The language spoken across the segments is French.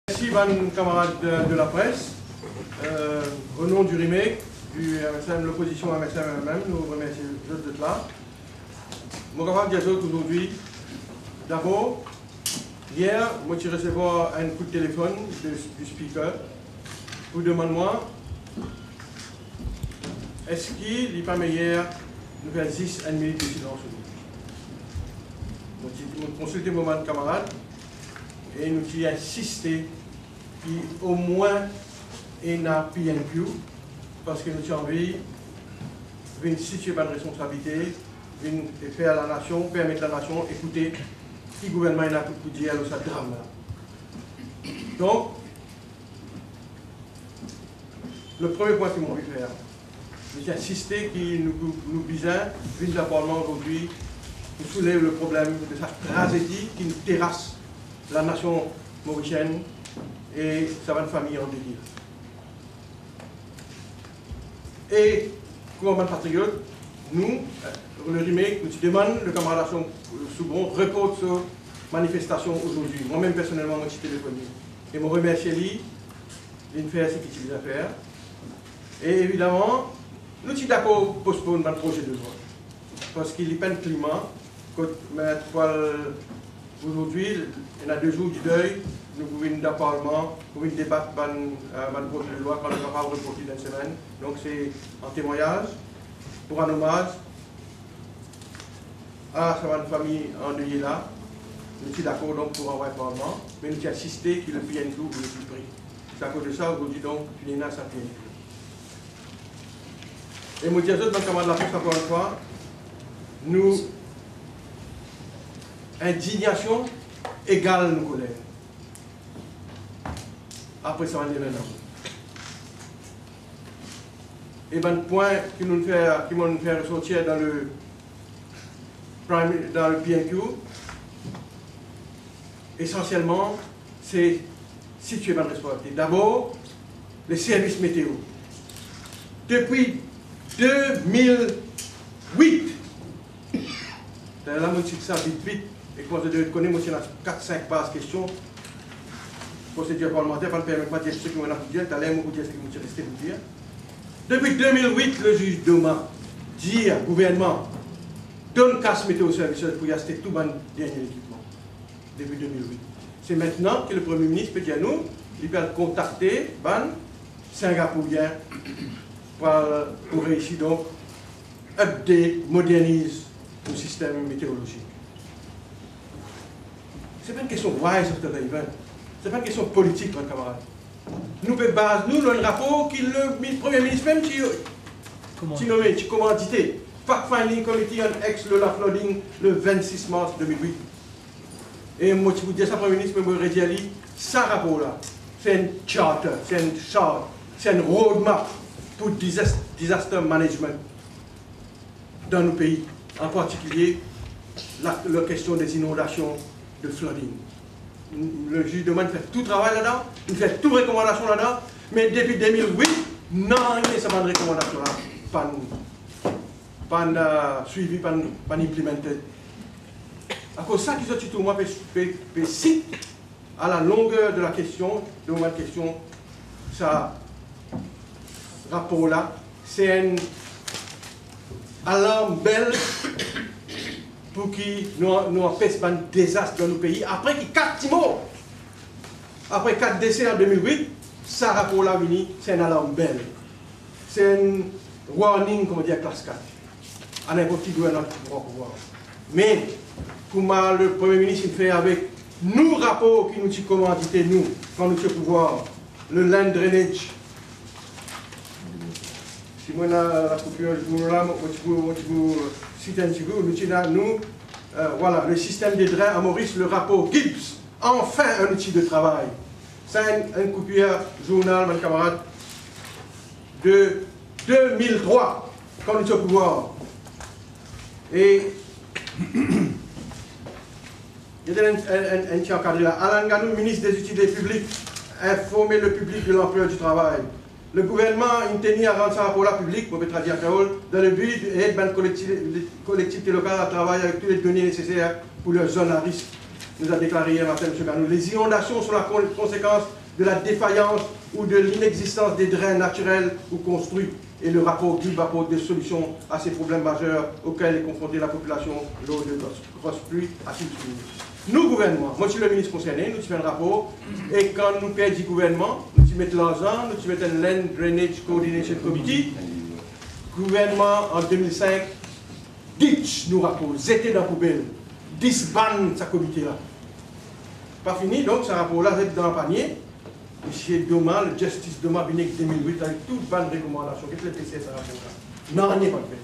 Merci, bonnes camarades de la presse. Au nom du RIMEC, du MSM, l'opposition MSM elle-même, nous remercions les autres d'être là. Mon camarade des autres aujourd'hui, d'abord, hier, moi j'ai reçu un coup de téléphone du speaker pour demander-moi est-ce qu'il n'est pas meilleur de faire 10 minutes de silence aujourd'hui. Nous avons consulté mon camarade et nous avons insisté qu'au moins il n'a pas PNQ parce que nous avons envie de situer une responsabilité, de faire la nation, permettre la nation écouter qui le gouvernement a tout pour dire à ce drame. Donc, le premier point que j'ai envie de faire, j'ai insisté qu'il nous visait, vu le Parlement aujourd'hui, pour soulever le problème de cette tragédie qui nous terrasse la nation mauricienne et sa famille en délire. Et, comme un patriote, nous, le RIMEC, nous demandons le camarade Soubron reporte sur manifestation aujourd'hui. Moi-même, personnellement, je suis téléphoné. Et je remercie lui, il fait ce qu'il a faire. Et évidemment, nous sommes d'accord pour postponer notre projet de loi. Parce qu'il n'y a pas de climat. Aujourd'hui, il y a 2 jours du deuil, nous pouvons dans le Parlement, nous pouvons débattre de projet de loi quand on va reporter d'une semaine. Donc c'est un témoignage, pour un hommage à sa famille endeuillée là. Nous sommes d'accord donc pour envoyer au Parlement, mais nous avons insisté qu'il le PNQ ou le plus prix. C'est à cause de ça aujourd'hui donc, tu n'es pas sa PNQ. Et moi, je dis dans le camarade de la presse, encore une fois, nous, indignation égale nos colères. Après ça, on est maintenant. Et ben, le point qui nous fait ressortir dans le PNQ, essentiellement, c'est situer ma responsabilité. D'abord, les services météo. Depuis 2008, là, moi, je ça vite, et quand je connais, moi, c'est 4-5 pages questions. Procédure parlementaire, pas ne permet pas de dire ce qu'on a pour dire, t'as l'air de dire ce que je resté pour dire. Depuis 2008, le juge Doma dit au gouvernement donne casse météo service pour y acheter tout le dernier équipement. Depuis 2008. C'est maintenant que le Premier ministre peut dire à nous, il peut contacter Singapourien pour réussir donc update, modernise le système météorologique. Ce n'est pas une question wise of the event. Ce n'est pas une question politique, mon camarade. Nous faisons base, nous, le rapport que le Premier ministre même, qui nommé, qui commandité, Fact-Finding Committee on Ex le flooding le 26 mars 2008. Et moi, je vous dis ça, Premier ministre, mais je vous dis, ça rapport-là, c'est une charter, c'est une charte, c'est une roadmap pour disaster management dans nos pays, en particulier la question des inondations, de flooding. Le juge demande fait tout travail là-dedans, il fait toute recommandation là-dedans, mais depuis 2008, non, il n'y a pas de recommandation là, pas suivi, pas implémenté. À cause de ça, qu'ils ont tout moi cite à la longueur de la question, de ma question, ça rapport-là, c'est une alarme belle pour qui nous empêche un désastre dans nos pays. Après 4 morts, après 4 décès en 2008, ça rapport-là, c'est une alarme belle. C'est un warning, comme on dit, à classe 4. À n'importe qui gouvernement qui pourra pouvoir. Mais, comment le Premier ministre il fait avec nous rapports qui nous dit comment dit nous, quand nous sommes pouvoir, le land drainage. Si moi, la coupure, je cite un petit peu, nous, voilà, le système des drains à Maurice, le rapport Gibbs, enfin un outil de travail. C'est un coupure journal, mon camarade, de 2003, quand nous sommes au pouvoir. Et il y a un petit encadré là. Alain Ganou, ministre des Utilités publiques, a informé le public de l'ampleur du travail. Le gouvernement a tenu à rendre ça rapport là public, pour traduire dans le but d'aider les collectivités locales à travailler avec toutes les données nécessaires pour leurs zones à risque nous a déclaré hier matin M. Ganou, les inondations sont la conséquence de la défaillance ou de l'inexistence des drains naturels ou construits. Et le rapport GIB apporte des solutions à ces problèmes majeurs auxquels est confrontée la population lors de grosses pluies à tout nous, gouvernement, moi je suis le ministre concerné, nous faisons un rapport, et quand nous perdons du gouvernement, nous mettons l'argent, nous mettons un Land Drainage Coordination Committee, gouvernement en 2005, ditch nous rapport, jeté dans la poubelle, disbande ce comité-là. Pas fini, donc ce rapport-là est dans le panier. M. Doma, le Justice Doma, Binek 2008, avec toute bonne recommandation. Qu'est-ce que le PC, ce rapport-là? Non, il n'y a pas de peine.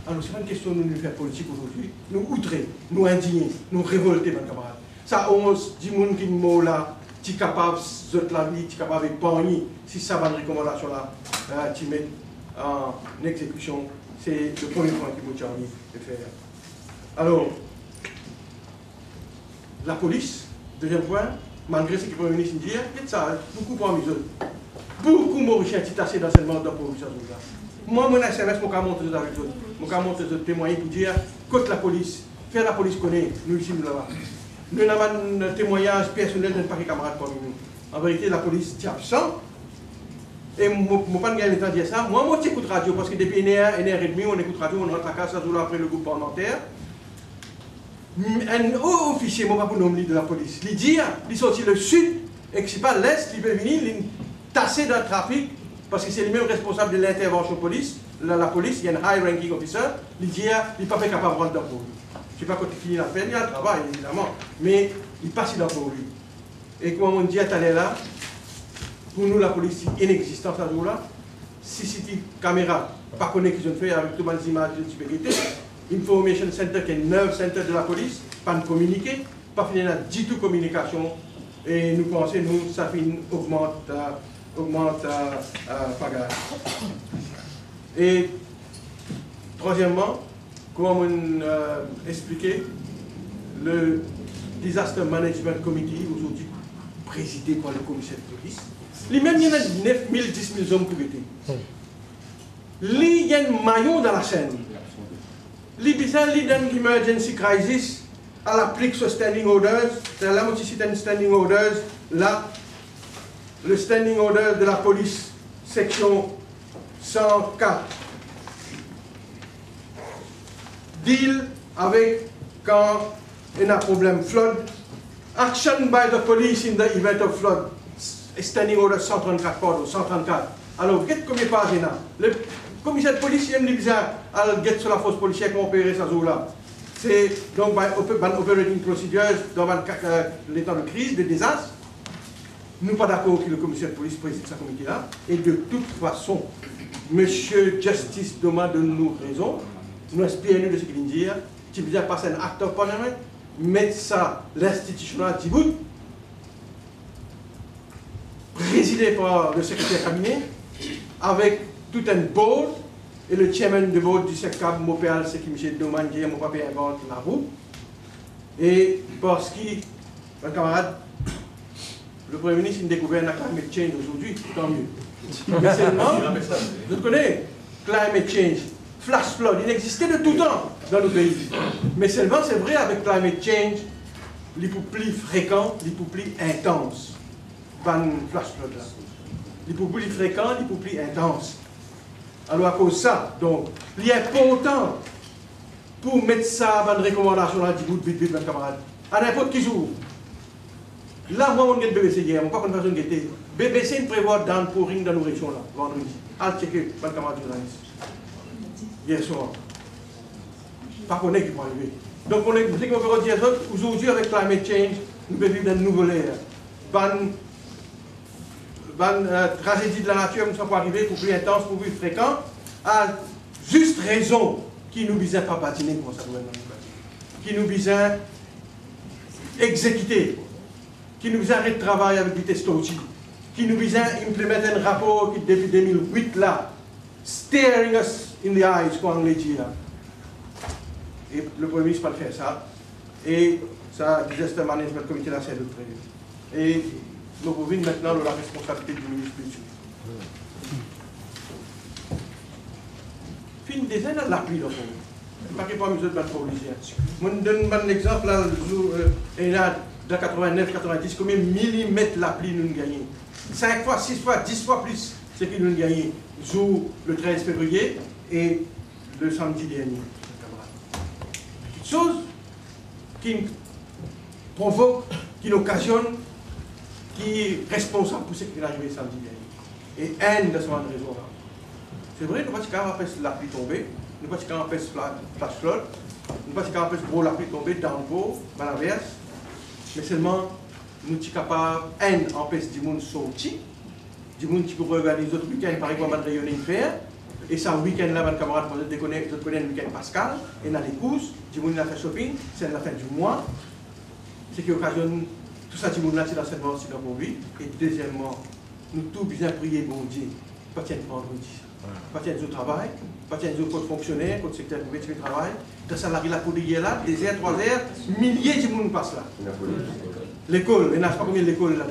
Alors, ce n'est pas une question de nous faire politique aujourd'hui. Nous outrer, nous indigner, nous révolter, mes camarades. Ça, on dit que qui sont là, qui sont capables de la vie, qui sont capables de pogner, si ça va une recommandation là, tu mets en exécution. C'est le premier point qu'il faut faire. Alors, la police, deuxième point, malgré ce que le Premier ministre dit, il y a beaucoup pour amuser. Beaucoup de Mauriciens qui tassent d'enseignement dans la provincia. Moi, mon SMS, je vais montrer avec eux. Je vais montrer des témoignages pour dire que la police, faire la police connaît, nous ici, nous là-bas. Nous avons un témoignage personnel d'un paquet de camarades comme nous. En vérité, la police est absente. Et je ne vais pas gagner le temps de dire ça. Moi, j'écoute radio parce que depuis une heure et demie, on écoute radio, on rentre à casa après le groupe parlementaire. Un haut officier, je ne vais pas nommer de la police, il dit, il sortit le sud, et que ce n'est pas l'est, il peut venir, il tasser dans le trafic, parce que c'est lui-même responsable de l'intervention police. La police, il y a un high ranking officer, il dit, il n'est pas fait capable de rentrer dans pour lui. Je ne sais pas quand il finit la peine, il y a le travail, évidemment, mais il passe dans pour lui. Et comme on dit à là, pour nous, la police est inexistante à ce jour-là. CCTV caméra, pas connaître qu'ils ont fait avec toutes les images de sécurité. Information Center, qui est 9 centres de la police, pas de communiquer, pas fini du tout communication. Et nous pensons, nous, ça augmente pagaille. Et troisièmement, comme on expliqué, le Disaster Management Committee, aujourd'hui présidé par le commissaire de police, lui-même, il y en a 9 000, 10 000 hommes pour aider. Il y a un maillon dans la chaîne. L'Ibizan lead emergency crisis, elle applique ce standing orders. Là, moi, c'est un standing orders. Là, le standing order de la police, section 104, deal avec quand il y a un problème flood. Action by the police in the event of flood. Standing order 134, pardon, 134. Alors, vous voyez combien de pages il y a? Le commissaire de police, il dit bizarre, elle get sur la force policière pour opérer ça là. C'est donc une operating procedure dans l'état de crise, de désastre. Nous ne sommes pas d'accord que le commissaire de police préside ce comité-là. Et de toute façon, M. Justice Doma donne-nous raison. Nous inspirons de ce qu'il dit. Tu veux dire passer un acte au Parlement, mettre ça, l'institution à Djibouti, présidé par le secrétaire cabinet, avec tout un board, et le chairman de board du SECAB, Mopéal, c'est qui M. Doman, qui mon papa invente la roue. Et parce qu'il, un camarade, le Premier ministre a découvert la climate change aujourd'hui, tant mieux. Mais seulement, vous connaissez, climate change, flash flood, il existait de tout temps dans le pays. Mais seulement, c'est vrai, avec climate change, il est plus fréquent, il est plus intense. Flash flood là. Il est plus fréquent, il est plus intense. Alors à cause de ça, donc, il est important pour mettre ça dans une recommandation là, vite, mes camarades. À n'importe qui jour. Là, moi, on a BBC hier, on ne peut pas faire une guetter. BBC prévoit dans pour ring dans nos régions là, vendredi. Allez checker, mes camarades journalistes. Hier soir. Pas qu'on est qui vont arriver. Donc, on est, vous savez qu'on peut dire aujourd'hui avec climate change, nous devons vivre dans une nouvelle ère. Tragédie de la nature ne sont pas arrivées pour plus intense, pour plus fréquent, à juste raison qui nous vise pas patiner pour ça gouvernement, qui nous vise exécuter, qui nous vise arrêter de travailler avec vitesse touchy, qui nous vise implémenter un rapport qui depuis 2008 là, staring us in the eyes, comme on l'a dit là. Et le Premier ministre va faire ça, et ça, Disaster Management Committee là, c'est de prévu. Et nous revenons maintenant de la responsabilité du ministre budget. Fin des années de la pluie, pas qu'il pas besoin de mettre policier. Je donne un exemple là, dans 89, 90, combien de millimètres la pluie nous gagnons? 5 fois, 6 fois, 10 fois plus ce que nous gagnons le 13 février et le samedi dernier. Quelque chose qui provoque, qui occasionne, qui est responsable pour ce qui est arrivé samedi dernier. Et haine de ce moment de raison. C'est vrai, nous ne pouvons pas empêcher la pluie tomber, nous ne pouvons pas empêcher flash flood, nous ne pouvons pas empêcher la pluie tomber dans l'eau, dans la verse, mais seulement nous sommes capables, haine empêche du monde sortir, du monde qui peut organiser d'autres week-ends, par exemple, de rayonner faire, et ça, week-end là, mes camarades, vous connaissez le week-end Pascal, et dans les courses, du monde qui a fait shopping, c'est la fin du mois, ce qui occasionne tout ça, du monde là, c'est l'enseignement aussi dans mon vie. Et deuxièmement, nous tous bien prier, bon Dieu, pas tiens vendredi, pas tiens au travail, pas tiens au code fonctionnaire, code secteur de travail, dans ça, la ville pour hier là, 2 heures, 3 heures, milliers de monde passent là. L'école, il n'y a pas combien d'écoles là?